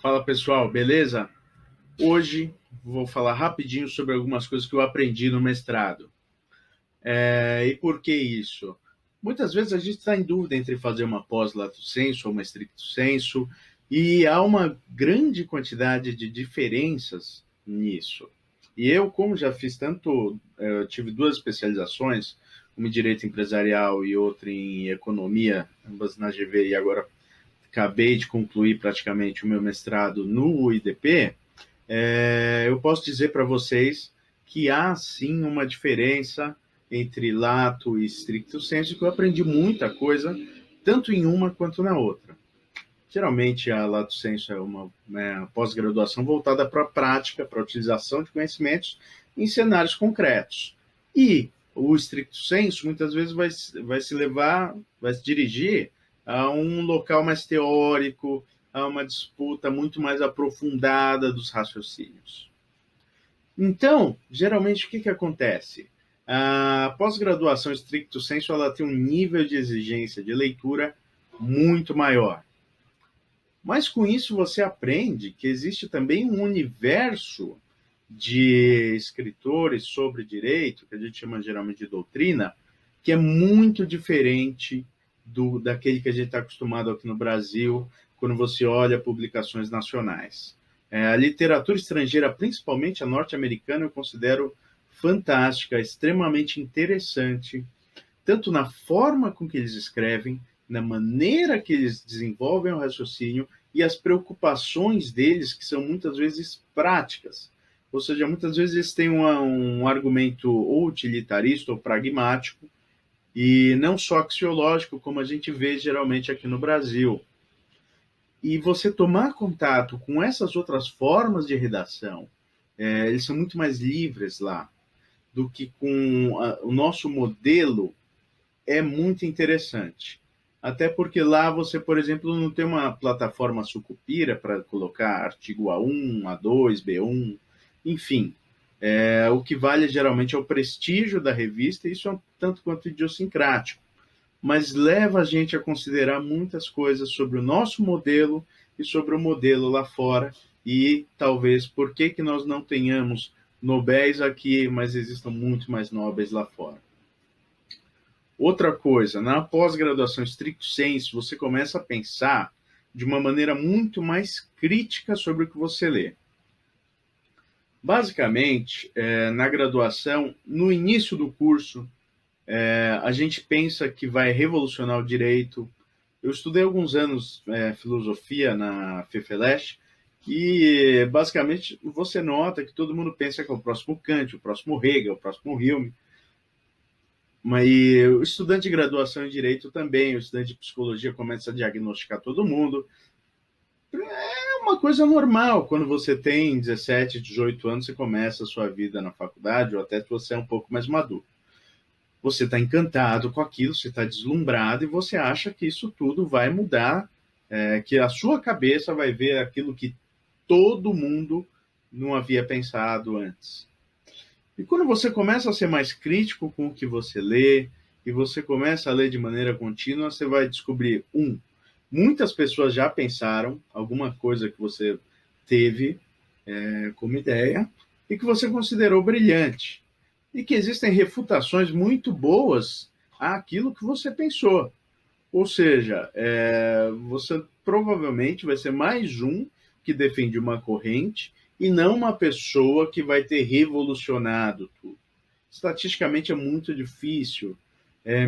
Fala pessoal, beleza? Hoje vou falar rapidinho sobre algumas coisas que eu aprendi no mestrado. E por que isso? Muitas vezes a gente está em dúvida entre fazer uma pós-lato sensu ou uma stricto sensu, e há uma grande quantidade de diferenças nisso. E eu, como já fiz eu tive duas especializações, uma em direito empresarial e outra em economia, ambas na GV, e agora acabei de concluir praticamente o meu mestrado no IDP. Eu posso dizer para vocês que há sim uma diferença entre lato e stricto sensu, que eu aprendi muita coisa, tanto em uma quanto na outra. Geralmente a lato sensu é uma pós-graduação voltada para a prática, para a utilização de conhecimentos em cenários concretos. E o stricto sensu muitas vezes vai se dirigir a um local mais teórico, a uma disputa muito mais aprofundada dos raciocínios. Então, geralmente, o que acontece? A pós-graduação stricto sensu ela tem um nível de exigência de leitura muito maior. Mas com isso você aprende que existe também um universo de escritores sobre direito, que a gente chama geralmente de doutrina, que é muito diferente daquele que a gente está acostumado aqui no Brasil, quando você olha publicações nacionais. A literatura estrangeira, principalmente a norte-americana, eu considero fantástica, extremamente interessante, tanto na forma com que eles escrevem, na maneira que eles desenvolvem o raciocínio e as preocupações deles, que são muitas vezes práticas. Ou seja, muitas vezes eles têm um argumento ou utilitarista ou pragmático, e não só axiológico, como a gente vê geralmente aqui no Brasil. E você tomar contato com essas outras formas de redação, eles são muito mais livres lá do que com o nosso modelo, é muito interessante. Até porque lá você, por exemplo, não tem uma plataforma sucupira para colocar artigo A1, A2, B1, enfim. O que vale geralmente é o prestígio da revista, e isso é um tanto quanto idiosincrático, mas leva a gente a considerar muitas coisas sobre o nosso modelo e sobre o modelo lá fora, e talvez por que nós não tenhamos Nobéis aqui, mas existam muito mais Nobéis lá fora. Outra coisa, na pós-graduação stricto sensu, você começa a pensar de uma maneira muito mais crítica sobre o que você lê. Basicamente, na graduação, no início do curso, a gente pensa que vai revolucionar o direito. Eu estudei alguns anos filosofia na FEFELESH, e basicamente você nota que todo mundo pensa que é o próximo Kant, o próximo Hegel, o próximo Hume. Mas o estudante de graduação em Direito também, o estudante de Psicologia começa a diagnosticar todo mundo. É uma coisa normal, quando você tem 17, 18 anos, você começa a sua vida na faculdade, ou até se você é um pouco mais maduro. Você está encantado com aquilo, você está deslumbrado, e você acha que isso tudo vai mudar, que a sua cabeça vai ver aquilo que todo mundo não havia pensado antes. E quando você começa a ser mais crítico com o que você lê, e você começa a ler de maneira contínua, você vai descobrir, muitas pessoas já pensaram alguma coisa que você teve como ideia e que você considerou brilhante. E que existem refutações muito boas àquilo que você pensou. Ou seja, você provavelmente vai ser mais um que defende uma corrente e não uma pessoa que vai ter revolucionado tudo. Estatisticamente é muito difícil,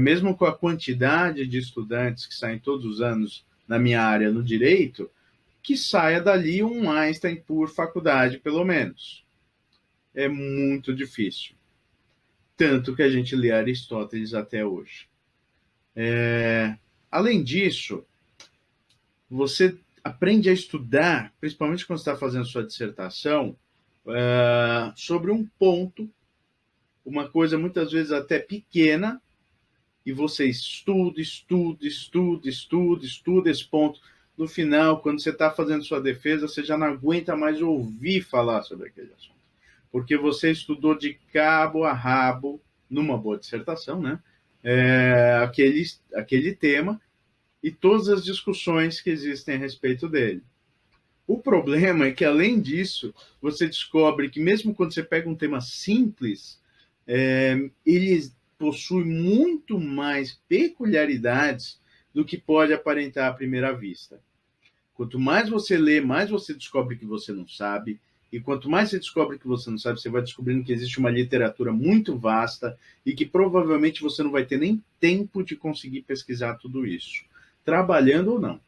mesmo com a quantidade de estudantes que saem todos os anos na minha área no direito, que saia dali um Einstein por faculdade, pelo menos. É muito difícil. Tanto que a gente lê Aristóteles até hoje. Além disso, você aprende a estudar, principalmente quando está fazendo sua dissertação, sobre um ponto, uma coisa muitas vezes até pequena, e você estuda esse ponto. No final, quando você está fazendo sua defesa, você já não aguenta mais ouvir falar sobre aquele assunto. Porque você estudou de cabo a rabo, numa boa dissertação, né? Aquele tema, e todas as discussões que existem a respeito dele. O problema é que, além disso, você descobre que mesmo quando você pega um tema simples, ele possui muito mais peculiaridades do que pode aparentar à primeira vista. Quanto mais você lê, mais você descobre que você não sabe. E quanto mais você descobre que você não sabe, você vai descobrindo que existe uma literatura muito vasta e que provavelmente você não vai ter nem tempo de conseguir pesquisar tudo isso, trabalhando ou não.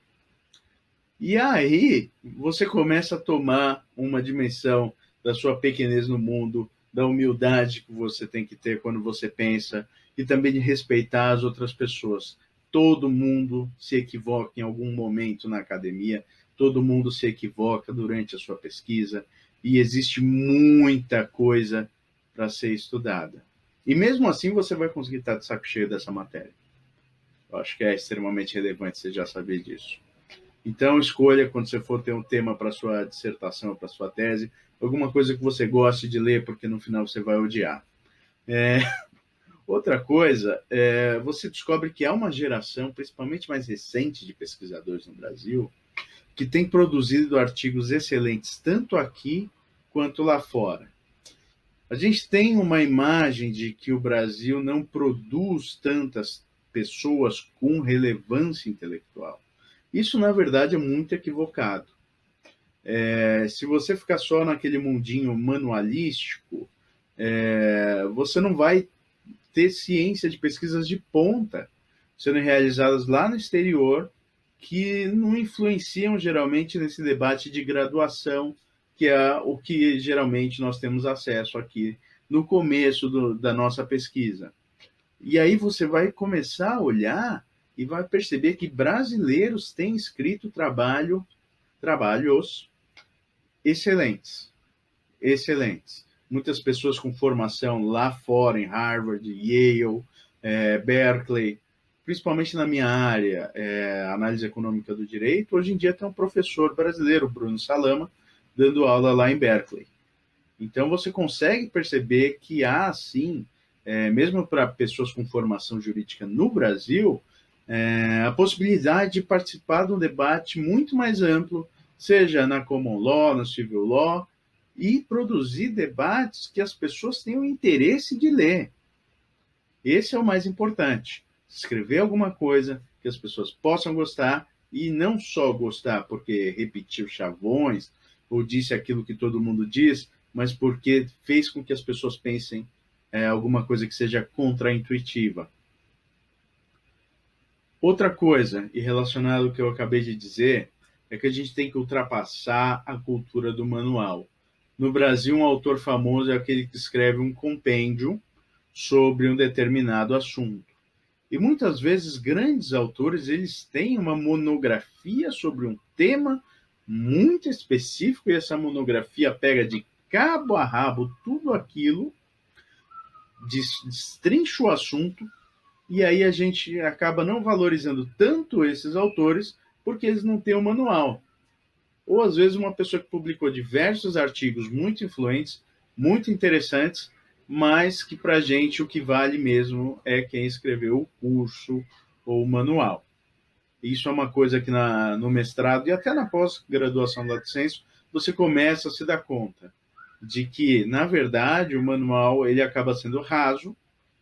E aí você começa a tomar uma dimensão da sua pequenez no mundo, da humildade que você tem que ter quando você pensa e também de respeitar as outras pessoas. Todo mundo se equivoca em algum momento na academia, todo mundo se equivoca durante a sua pesquisa e existe muita coisa para ser estudada. E mesmo assim você vai conseguir estar de saco cheio dessa matéria. Eu acho que é extremamente relevante você já saber disso. Então, escolha, quando você for ter um tema para sua dissertação, para sua tese, alguma coisa que você goste de ler, porque no final você vai odiar. Outra coisa, você descobre que há uma geração, principalmente mais recente, de pesquisadores no Brasil, que tem produzido artigos excelentes, tanto aqui quanto lá fora. A gente tem uma imagem de que o Brasil não produz tantas pessoas com relevância intelectual. Isso, na verdade, é muito equivocado. Se você ficar só naquele mundinho manualístico, você não vai ter ciência de pesquisas de ponta sendo realizadas lá no exterior que não influenciam geralmente nesse debate de graduação, que é o que geralmente nós temos acesso aqui no começo da nossa pesquisa. E aí você vai começar a olhar e vai perceber que brasileiros têm escrito trabalhos excelentes, excelentes. Muitas pessoas com formação lá fora, em Harvard, Yale, Berkeley, principalmente na minha área, análise econômica do direito. Hoje em dia tem um professor brasileiro, Bruno Salama, dando aula lá em Berkeley. Então você consegue perceber que há, sim, mesmo para pessoas com formação jurídica no Brasil, a possibilidade de participar de um debate muito mais amplo, seja na common law, na civil law, e produzir debates que as pessoas tenham interesse de ler. Esse é o mais importante. Escrever alguma coisa que as pessoas possam gostar e não só gostar porque repetiu chavões ou disse aquilo que todo mundo diz, mas porque fez com que as pessoas pensem alguma coisa que seja contraintuitiva. Outra coisa, e relacionado ao que eu acabei de dizer, é que a gente tem que ultrapassar a cultura do manual. No Brasil, um autor famoso é aquele que escreve um compêndio sobre um determinado assunto. E muitas vezes grandes autores eles têm uma monografia sobre um tema muito específico e essa monografia pega de cabo a rabo tudo aquilo, destrincha o assunto e aí a gente acaba não valorizando tanto esses autores porque eles não têm um manual. Ou às vezes uma pessoa que publicou diversos artigos muito influentes, muito interessantes, mas que para a gente o que vale mesmo é quem escreveu o curso ou o manual. Isso é uma coisa que no mestrado e até na pós-graduação da licença você começa a se dar conta de que, na verdade, o manual ele acaba sendo raso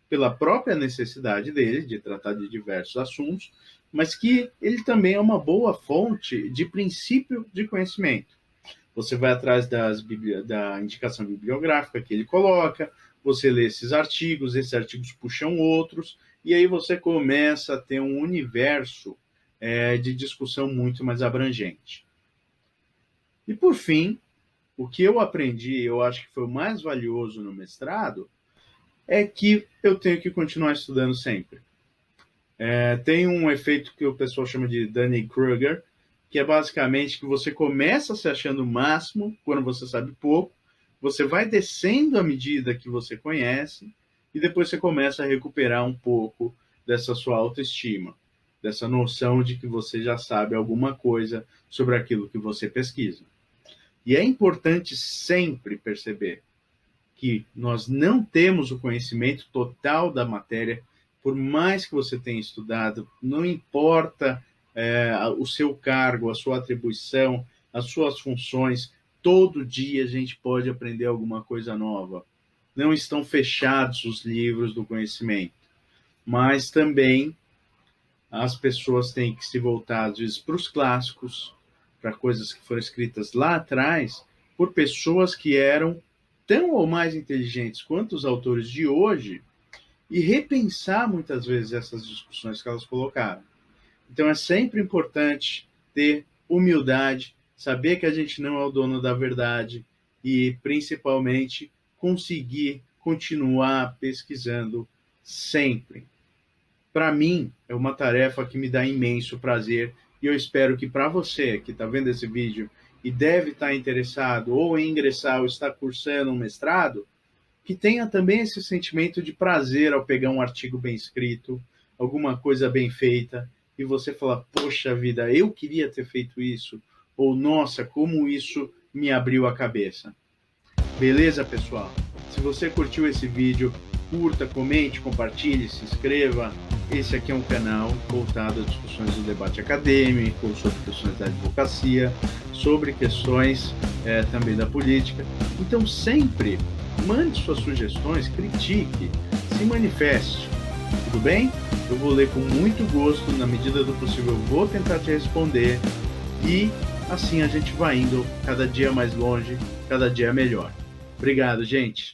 pela própria necessidade dele de tratar de diversos assuntos, mas que ele também é uma boa fonte de princípio de conhecimento. Você vai atrás da indicação bibliográfica que ele coloca, você lê esses artigos puxam outros, e aí você começa a ter um universo de discussão muito mais abrangente. E, por fim, o que eu aprendi, eu acho que foi o mais valioso no mestrado, é que eu tenho que continuar estudando sempre. Tem um efeito que o pessoal chama de Dunning-Kruger, que é basicamente que você começa se achando o máximo quando você sabe pouco, você vai descendo à medida que você conhece, e depois você começa a recuperar um pouco dessa sua autoestima, dessa noção de que você já sabe alguma coisa sobre aquilo que você pesquisa. E é importante sempre perceber que nós não temos o conhecimento total da matéria, por mais que você tenha estudado, não importa o seu cargo, a sua atribuição, as suas funções. Todo dia a gente pode aprender alguma coisa nova. Não estão fechados os livros do conhecimento, mas também as pessoas têm que se voltar, às vezes, para os clássicos, para coisas que foram escritas lá atrás, por pessoas que eram tão ou mais inteligentes quanto os autores de hoje, e repensar muitas vezes essas discussões que elas colocaram. Então é sempre importante ter humildade, saber que a gente não é o dono da verdade e, principalmente, conseguir continuar pesquisando sempre. Para mim, é uma tarefa que me dá imenso prazer e eu espero que para você que está vendo esse vídeo e deve estar interessado ou em ingressar ou estar cursando um mestrado, que tenha também esse sentimento de prazer ao pegar um artigo bem escrito, alguma coisa bem feita, e você falar, poxa vida, eu queria ter feito isso, ou nossa, como isso me abriu a cabeça. Beleza, pessoal? Se você curtiu esse vídeo, curta, comente, compartilhe, se inscreva. Esse aqui é um canal voltado a discussões do debate acadêmico, sobre questões da advocacia, sobre questões também da política. Então, sempre mande suas sugestões, critique, se manifeste. Tudo bem? Eu vou ler com muito gosto, na medida do possível eu vou tentar te responder e assim a gente vai indo cada dia mais longe, cada dia melhor. Obrigado, gente.